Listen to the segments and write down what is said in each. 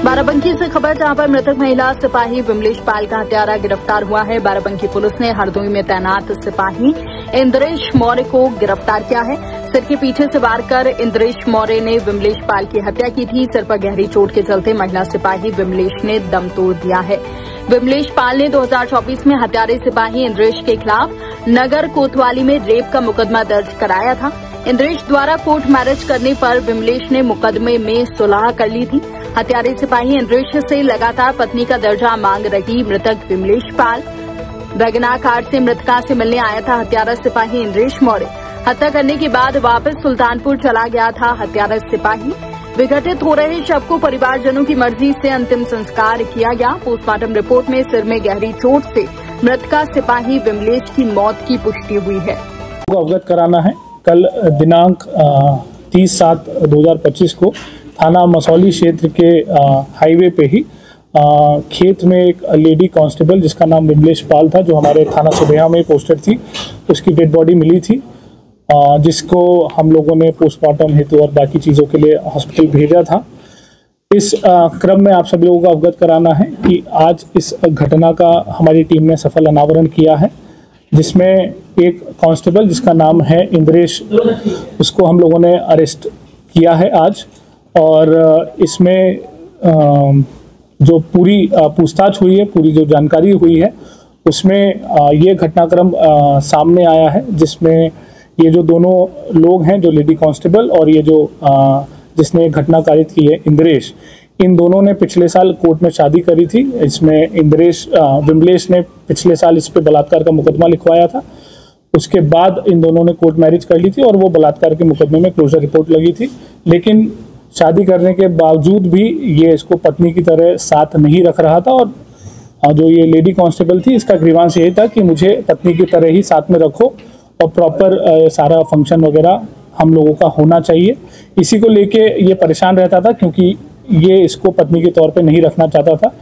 बाराबंकी से खबर, जहां पर मृतक महिला सिपाही विमलेश पाल का हत्यारा गिरफ्तार हुआ है। बाराबंकी पुलिस ने हरदोई में तैनात सिपाही इंद्रेश मौर्य को गिरफ्तार किया है। सिर के पीछे से वार कर इंद्रेश मौर्य ने विमलेश पाल की हत्या की थी। सिर पर गहरी चोट के चलते महिला सिपाही विमलेश ने दम तोड़ दिया है। विमलेश पाल ने 2024 में हत्यारे सिपाही इंद्रेश के खिलाफ नगर कोतवाली में रेप का मुकदमा दर्ज कराया था। इंद्रेश द्वारा कोर्ट मैरिज करने पर विमलेश ने मुकदमे में सुलह कर ली थी। हत्यारे सिपाही इंद्रेश से लगातार पत्नी का दर्जा मांग रही मृतक विमलेश पाल वैगनार कार से मृतका से मिलने आया था। हत्यारा सिपाही इंद्रेश मौर्य हत्या करने के बाद वापस सुल्तानपुर चला गया था। हत्यारा सिपाही विघटित हो रहे शव को परिवारजनों की मर्जी से अंतिम संस्कार किया गया। पोस्टमार्टम रिपोर्ट में सिर में गहरी चोट से मृतका सिपाही विमलेश की मौत की पुष्टि हुई है। अवगत कराना है, कल दिनांक 30/7/2025 को थाना मसौली क्षेत्र के हाईवे पे ही खेत में एक लेडी कांस्टेबल जिसका नाम विमलेश पाल था, जो हमारे थाना सुबेहा में पोस्टेड थी, उसकी डेड बॉडी मिली थी, जिसको हम लोगों ने पोस्टमार्टम हेतु और बाकी चीज़ों के लिए हॉस्पिटल भेजा था। इस क्रम में आप सभी लोगों को अवगत कराना है कि आज इस घटना का हमारी टीम ने सफल अनावरण किया है, जिसमें एक कांस्टेबल जिसका नाम है इंद्रेश, उसको हम लोगों ने अरेस्ट किया है आज। और इसमें जो पूरी पूछताछ हुई है, पूरी जो जानकारी हुई है, उसमें ये घटनाक्रम सामने आया है, जिसमें ये जो दोनों लोग हैं, जो लेडी कांस्टेबल और ये जो जिसने घटना कारित की है इंद्रेश, इन दोनों ने पिछले साल कोर्ट में शादी करी थी। इसमें विमलेश ने पिछले साल इस पे बलात्कार का मुकदमा लिखवाया था। उसके बाद इन दोनों ने कोर्ट मैरिज कर ली थी और वो बलात्कार के मुकदमे में क्लोजर रिपोर्ट लगी थी। लेकिन शादी करने के बावजूद भी ये इसको पत्नी की तरह साथ नहीं रख रहा था। और जो ये लेडी कांस्टेबल थी, इसका ग्रीवांस यही था कि मुझे पत्नी की तरह ही साथ में रखो और प्रॉपर सारा फंक्शन वगैरह हम लोगों का होना चाहिए। इसी को लेके ये परेशान रहता था, क्योंकि ये इसको पत्नी के तौर पे नहीं रखना चाहता था।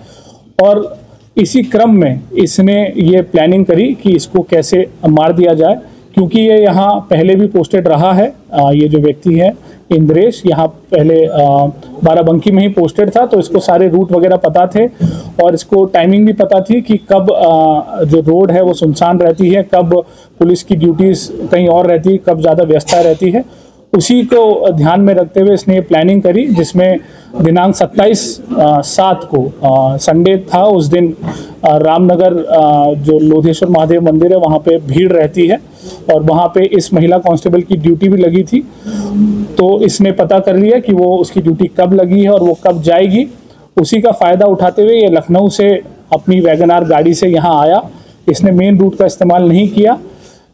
और इसी क्रम में इसने ये प्लानिंग करी कि इसको कैसे मार दिया जाए, क्योंकि ये यहाँ पहले भी पोस्टेड रहा है। ये जो व्यक्ति है इंद्रेश, यहाँ पहले बाराबंकी में ही पोस्टेड था, तो इसको सारे रूट वगैरह पता थे और इसको टाइमिंग भी पता थी कि कब जो रोड है वो सुनसान रहती है, कब पुलिस की ड्यूटीज़ कहीं और रहती है, कब ज़्यादा व्यस्तता रहती है। उसी को ध्यान में रखते हुए इसने ये प्लानिंग करी, जिसमें दिनांक 27/7 को संडे था। उस दिन रामनगर जो लोधेश्वर महादेव मंदिर है, वहाँ पे भीड़ रहती है और वहाँ पे इस महिला कांस्टेबल की ड्यूटी भी लगी थी। तो इसने पता कर लिया कि वो उसकी ड्यूटी कब लगी है और वो कब जाएगी। उसी का फ़ायदा उठाते हुए ये लखनऊ से अपनी वैगनार गाड़ी से यहाँ आया। इसने मेन रूट का इस्तेमाल नहीं किया,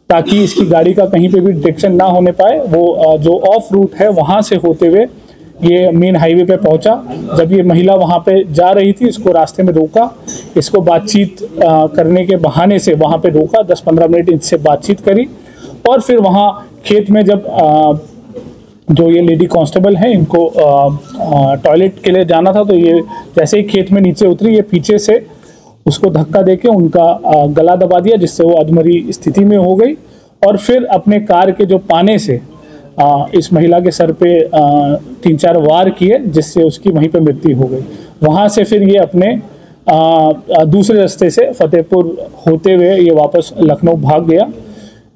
ताकि इसकी गाड़ी का कहीं पे भी डिटेक्शन ना होने पाए। वो जो ऑफ रूट है वहाँ से होते हुए ये मेन हाईवे पे पहुँचा। जब ये महिला वहाँ पे जा रही थी, इसको रास्ते में रोका, इसको बातचीत करने के बहाने से वहाँ पे रोका, 10-15 मिनट इनसे बातचीत करी। और फिर वहाँ खेत में जब जो ये लेडी कांस्टेबल है, इनको टॉयलेट के लिए जाना था, तो ये जैसे ही खेत में नीचे उतरी, ये पीछे से उसको धक्का देके उनका गला दबा दिया, जिससे वो अधमरी स्थिति में हो गई। और फिर अपने कार के जो पाने से इस महिला के सर पे 3-4 वार किए, जिससे उसकी वहीं पे मृत्यु हो गई। वहाँ से फिर ये अपने दूसरे रास्ते से फतेहपुर होते हुए ये वापस लखनऊ भाग गया।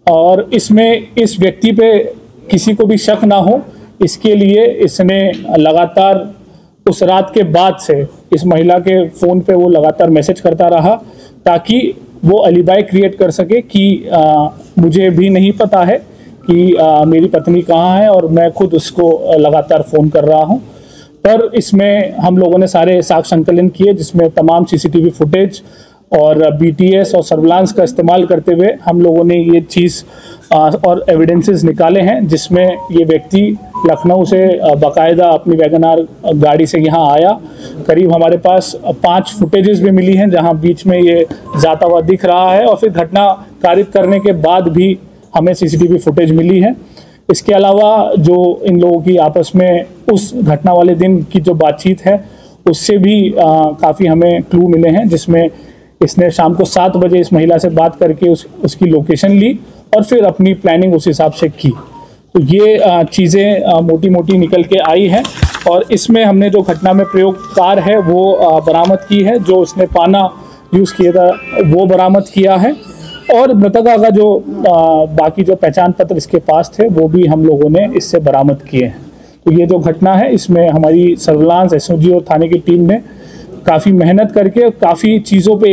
और इसमें इस व्यक्ति पे किसी को भी शक ना हो, इसके लिए इसने लगातार उस रात के बाद से इस महिला के फ़ोन पे वो लगातार मैसेज करता रहा, ताकि वो अलीबाई क्रिएट कर सके कि मुझे भी नहीं पता है कि मेरी पत्नी कहाँ है और मैं खुद उसको लगातार फ़ोन कर रहा हूँ। पर इसमें हम लोगों ने सारे साक्ष्य संकलन किए, जिसमें तमाम CCTV फुटेज और BTS और सर्विलांस का इस्तेमाल करते हुए हम लोगों ने ये चीज़ और एविडेंसेस निकाले हैं, जिसमें ये व्यक्ति लखनऊ से बाकायदा अपनी वैगनार गाड़ी से यहाँ आया। करीब हमारे पास 5 फुटेजेस भी मिली हैं, जहाँ बीच में ये जाता हुआ दिख रहा है। और फिर घटना कारित करने के बाद भी हमें CCTV फुटेज मिली है। इसके अलावा जो इन लोगों की आपस में उस घटना वाले दिन की जो बातचीत है, उससे भी काफ़ी हमें क्लू मिले हैं, जिसमें इसने शाम को 7 बजे इस महिला से बात करके उसकी लोकेशन ली और फिर अपनी प्लानिंग उस हिसाब से की। तो ये चीज़ें मोटी मोटी निकल के आई हैं और इसमें हमने जो घटना में प्रयोग कार है वो बरामद की है, जो उसने पाना यूज़ किया था वो बरामद किया है, और मृतका का जो बाकी जो पहचान पत्र इसके पास थे वो भी हम लोगों ने इससे बरामद किए हैं। तो ये जो घटना है इसमें हमारी सर्विलांस एसओजी और थाने की टीम ने काफ़ी मेहनत करके काफ़ी चीज़ों पे